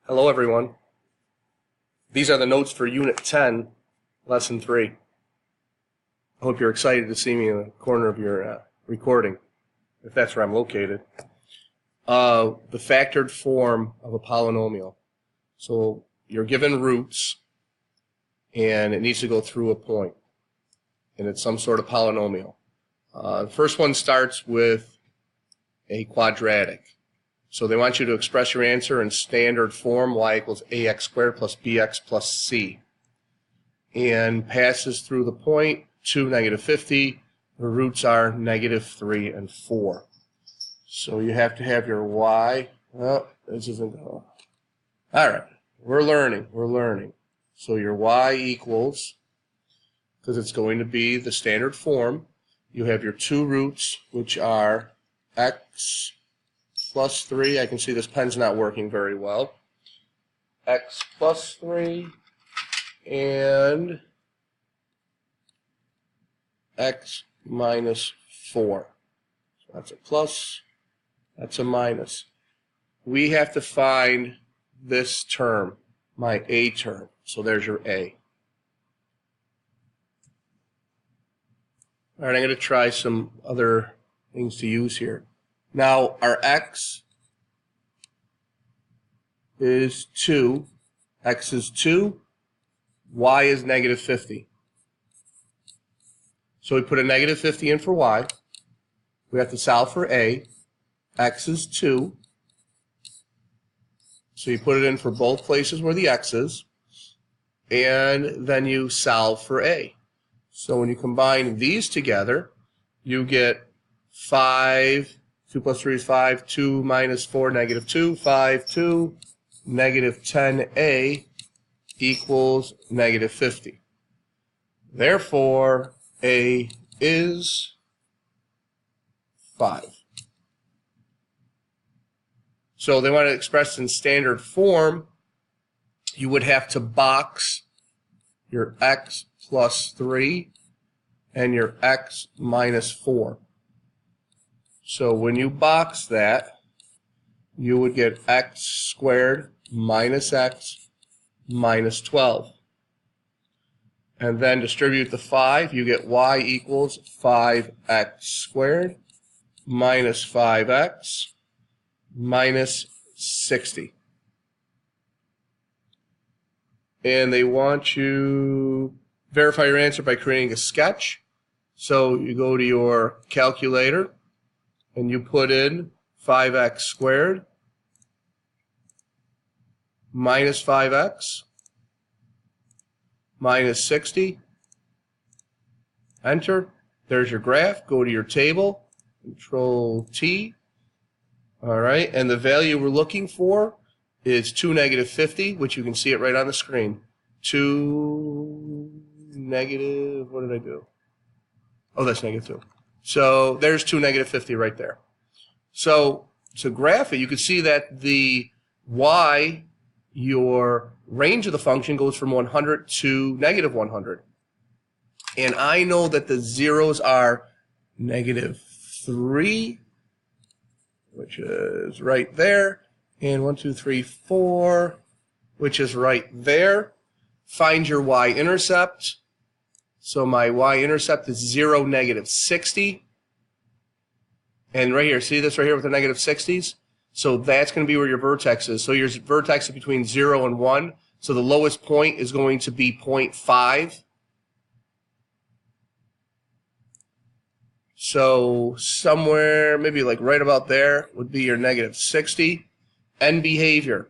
Hello everyone. These are the notes for Unit 10, Lesson 3. I hope you're excited to see me in the corner of your recording, if that's where I'm located. The factored form of a polynomial. So you're given roots, and it needs to go through a point, and it's some sort of polynomial. The first one starts with a quadratic. So they want you to express your answer in standard form, y equals ax squared plus bx plus c. And passes through the point to negative 50. The roots are negative 3 and 4. So you have to have your y. Well, this isn't going. All right, we're learning. So your y equals, because it's going to be the standard form, you have your two roots, which are x plus 3. I can see this pen's not working very well. X plus 3 and x minus 4. So that's a plus, that's a minus. We have to find this term, my a term. So there's your a. All right, I'm going to try some other things to use here. Now, our x is 2. X is 2. Y is negative 50. So we put a negative 50 in for y. We have to solve for a. X is 2. So you put it in for both places where the x is. And then you solve for a. So when you combine these together, you get 5. 2 plus 3 is 5. 2 minus 4, negative 2. 5, 2. Negative 10a equals negative 50. Therefore, a is 5. So they want to express in standard form. You would have to box your x plus 3 and your x minus 4. So when you box that, you would get x squared minus x minus 12. And then distribute the 5, you get y equals 5x squared minus 5x minus 60. And they want you to verify your answer by creating a sketch. So you go to your calculator and you put in 5x squared minus 5x minus 60. Enter. There's your graph. Go to your table. Control T. All right. And the value we're looking for is 2 negative 50, which you can see it right on the screen. 2 negative, what did I do? Oh, that's negative 2. So there's 2 negative 50 right there. So to graph it, you can see that the y, your range of the function, goes from 100 to negative 100. And I know that the zeros are negative 3, which is right there, and 1, 2, 3, 4, which is right there. Find your y-intercept. So my y-intercept is 0, negative 60. And right here, see this right here with the negative 60s? So that's going to be where your vertex is. So your vertex is between 0 and 1. So the lowest point is going to be 0.5. So somewhere, maybe like right about there, would be your negative 60. End behavior.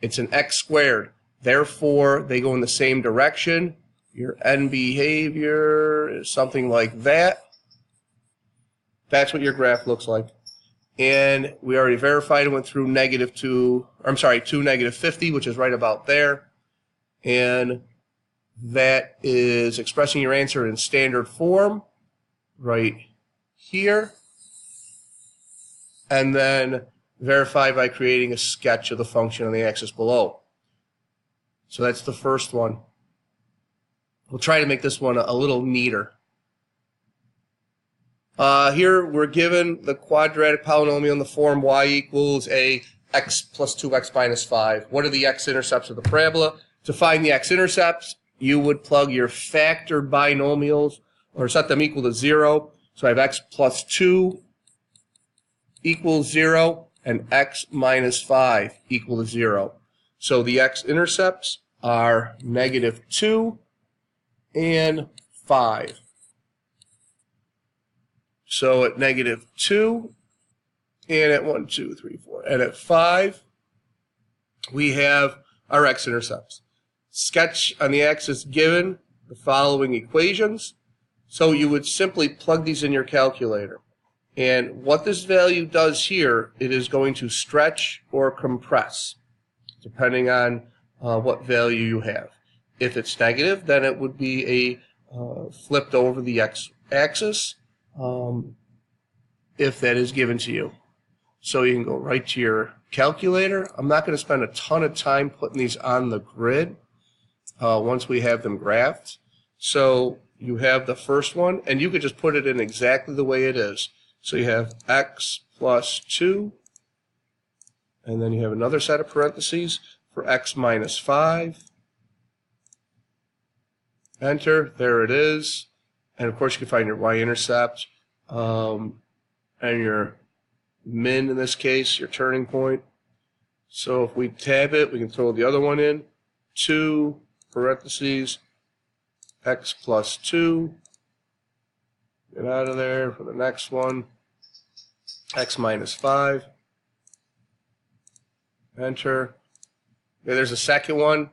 It's an x squared. Therefore, they go in the same direction. Your end behavior is something like that. That's what your graph looks like. And we already verified it, went through negative 2 negative 50, which is right about there. And that is expressing your answer in standard form right here. And then verify by creating a sketch of the function on the axis below. So that's the first one. We'll try to make this one a little neater. Here we're given the quadratic polynomial in the form y equals a x plus 2x minus 5. What are the x-intercepts of the parabola? To find the x-intercepts, you would plug your factored binomials or set them equal to 0. So I have x plus 2 equals 0 and x minus 5 equal to 0. So the x-intercepts are negative 2 and 5. So at negative 2 and at 1, 2, 3, 4, and at 5, we have our x-intercepts. Sketch on the axis given the following equations. So you would simply plug these in your calculator. And what this value does here, it is going to stretch or compress, depending on what value you have. If it's negative, then it would be a flipped over the x-axis if that is given to you. So you can go right to your calculator. I'm not going to spend a ton of time putting these on the grid once we have them graphed. So you have the first one, and you could just put it in exactly the way it is. So you have x plus 2, and then you have another set of parentheses for x minus 5. Enter. There it is. And of course you can find your y-intercept and your min, in this case, your turning point. So if we tab it, we can throw the other one in. 2 parentheses x plus 2. Get out of there for the next one. X minus 5. Enter. Okay, there's a second one.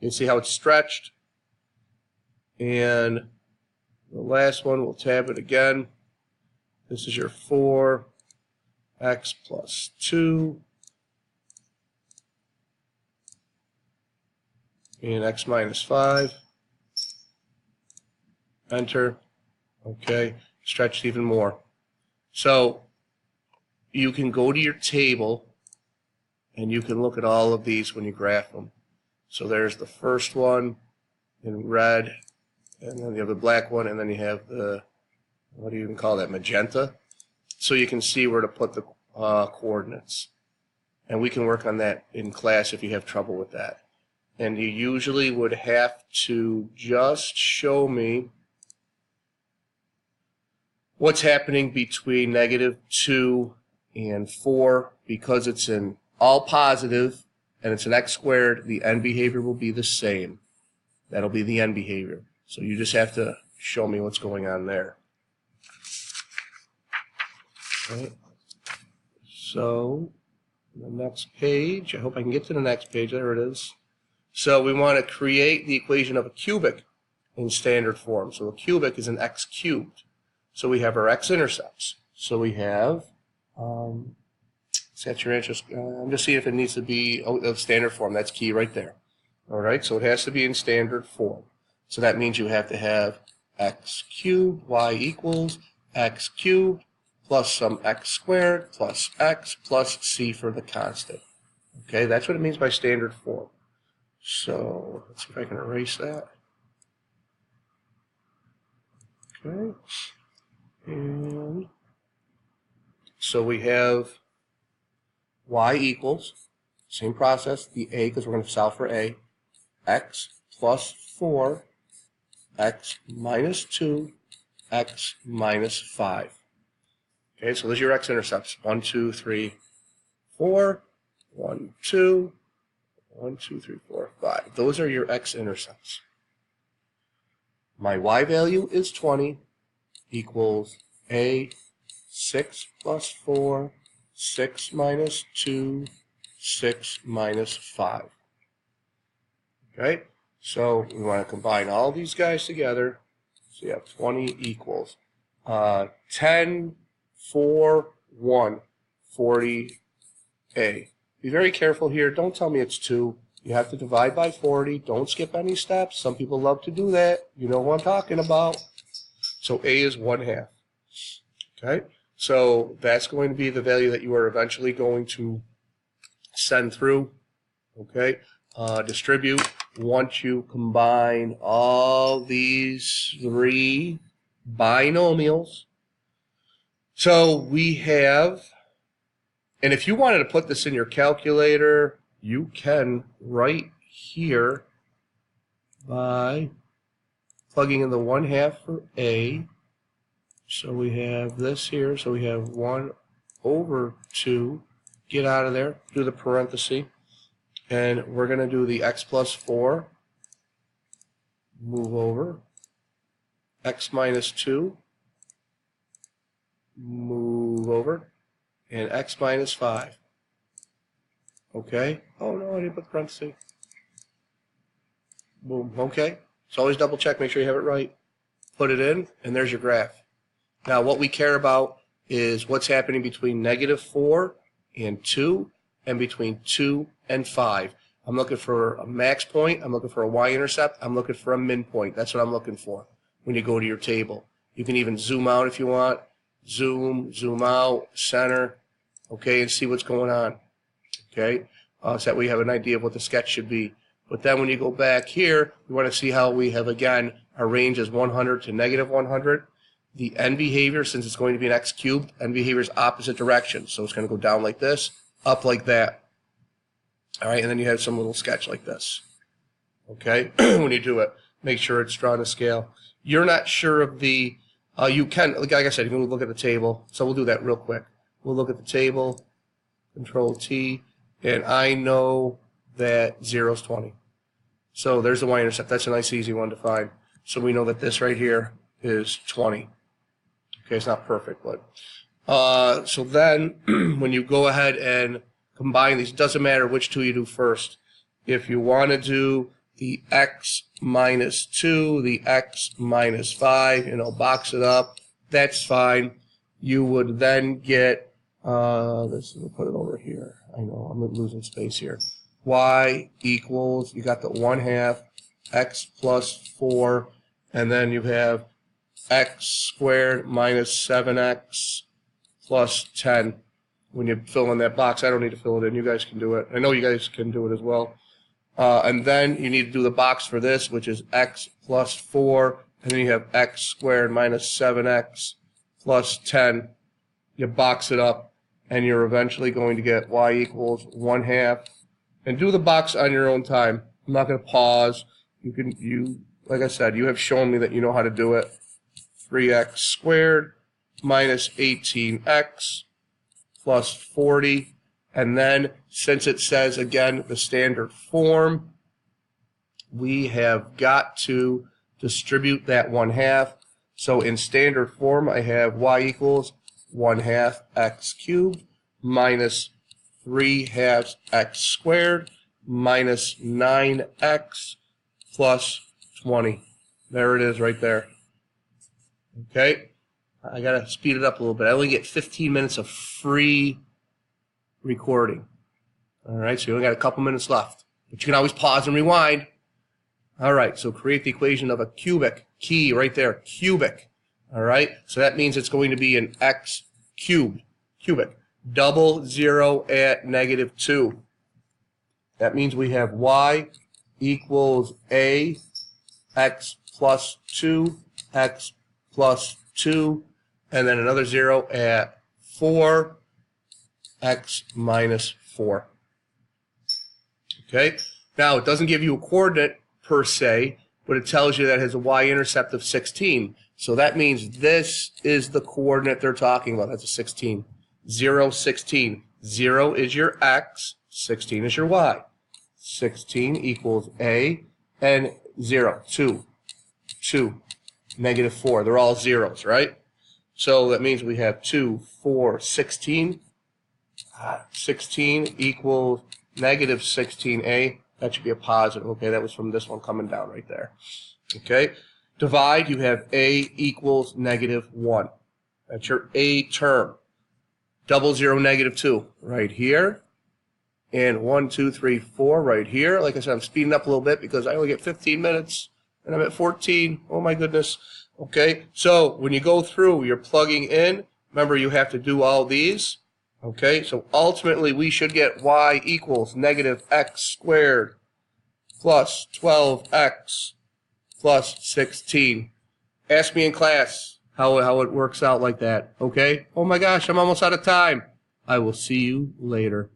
You can see how it's stretched. And the last one, we'll tab it again. This is your 4. X plus 2. And x minus 5. Enter. Okay, stretched even more. So you can go to your table and you can look at all of these when you graph them. So there's the first one in red, and then you have the black one, and then you have the, what do you even call that, magenta? So you can see where to put the coordinates. And we can work on that in class if you have trouble with that. And you usually would have to just show me what's happening between negative 2 and 4. Because it's an all positive and it's an x squared, the end behavior will be the same. That'll be the end behavior. So you just have to show me what's going on there. Okay. So the next page, I hope I can get to the next page. There it is. So we want to create the equation of a cubic in standard form. So a cubic is an x cubed. So we have our x-intercepts. So we have, set your interest, I'm just seeing if it needs to be of standard form. That's key right there. All right, so it has to be in standard form. So that means you have to have x cubed, y equals x cubed, plus some x squared, plus x, plus c for the constant. Okay, that's what it means by standard form. So let's see if I can erase that. Okay. And so we have y equals, same process, the a, because we're going to solve for a, x plus 4, x minus 2, x minus 5. Okay, so those are your x-intercepts. 1, 2, 3, 4, 1, 2, 1, 2, 3, 4, 5. Those are your x-intercepts. My y value is 20 equals a 6 plus 4, 6 minus 2, 6 minus 5. Okay, so we want to combine all these guys together. So you have 20 equals 10, 4, 1, 40a. Be very careful here. Don't tell me it's 2. You have to divide by 40. Don't skip any steps. Some people love to do that. You know what I'm talking about. So a is 1/2. Okay, so that's going to be the value that you are eventually going to send through. Okay, distribute. Once you combine all these 3 binomials, so we have And if you wanted to put this in your calculator, you can right here by plugging in the 1/2 for A. So we have this here. So we have 1/2. Get out of there. Do the parenthesis. And we're going to do the x plus 4. Move over. X minus 2. Move over. And x minus 5. Okay. Oh no, I didn't put the parenthesis. Boom. Okay. So always double check, make sure you have it right. Put it in, and there's your graph. Now what we care about is what's happening between -4 and 2, and between 2 and 5. I'm looking for a max point, I'm looking for a y-intercept, I'm looking for a min point. That's what I'm looking for when you go to your table. You can even zoom out if you want. Zoom, zoom out, center, okay, and see what's going on. Okay, so that way you have an idea of what the sketch should be. But then when you go back here, we want to see how we have, again, our range is 100 to -100. The end behavior, since it's going to be an x cubed, end behavior is opposite direction. So it's going to go down like this, up like that. All right, and then you have some little sketch like this. Okay, when you do it, make sure it's drawn to scale. You're not sure of the, you can, like I said, you can look at the table. So we'll do that real quick. We'll look at the table, Control T, and I know that 0 is 20. So there's the y-intercept. That's a nice easy one to find. So we know that this right here is 20. Okay, it's not perfect, but so then when you go ahead and combine these, it doesn't matter which two you do first. If you want to do the x minus 2, the x minus 5, box it up, that's fine. You would then get, let's put it over here. I know I'm losing space here. Y equals, you got the 1/2 x plus 4, and then you have x squared minus 7x plus 10. When you fill in that box, I don't need to fill it in. You guys can do it. I know you guys can do it as well. And then you need to do the box for this, which is x plus 4, and then you have x squared minus 7x plus 10. You box it up, and you're eventually going to get y equals 1/2. And do the box on your own time. I'm not going to pause. Like I said, you have shown me that you know how to do it. 3x squared minus 18x plus 40. And then, since it says, again, the standard form, we have got to distribute that 1/2. So in standard form, I have y equals 1/2 x cubed minus 3/2 x squared minus 9x plus 20. There it is right there. Okay, I got to speed it up a little bit. I only get 15 minutes of free recording. All right, so you only got a couple minutes left. But you can always pause and rewind. All right, so create the equation of a cubic. Key right there, cubic. All right, so that means it's going to be an x cubed, cubic. Double 0 at -2. That means we have y equals a x plus 2, x plus 2, and then another 0 at 4, x minus 4. Okay? Now, it doesn't give you a coordinate per se, but it tells you that it has a y-intercept of 16. So that means this is the coordinate they're talking about. That's a 16. 0, 16. 0 is your x, 16 is your y. 16 equals a, and 0, 2, 2, -4. They're all zeros, right? So that means we have 2, 4, 16. 16 equals -16a. That should be a positive. Okay, that was from this one coming down right there. Okay, divide, you have a equals -1. That's your a term. Double 0, -2 right here. And 1, 2, 3, 4 right here. Like I said, I'm speeding up a little bit because I only get 15 minutes and I'm at 14. Oh my goodness. Okay, so when you go through, you're plugging in. Remember, you have to do all these. Okay, so ultimately we should get y equals -x squared plus 12x plus 16. Ask me in class how it works out like that. Okay? Oh my gosh, I'm almost out of time. I will see you later.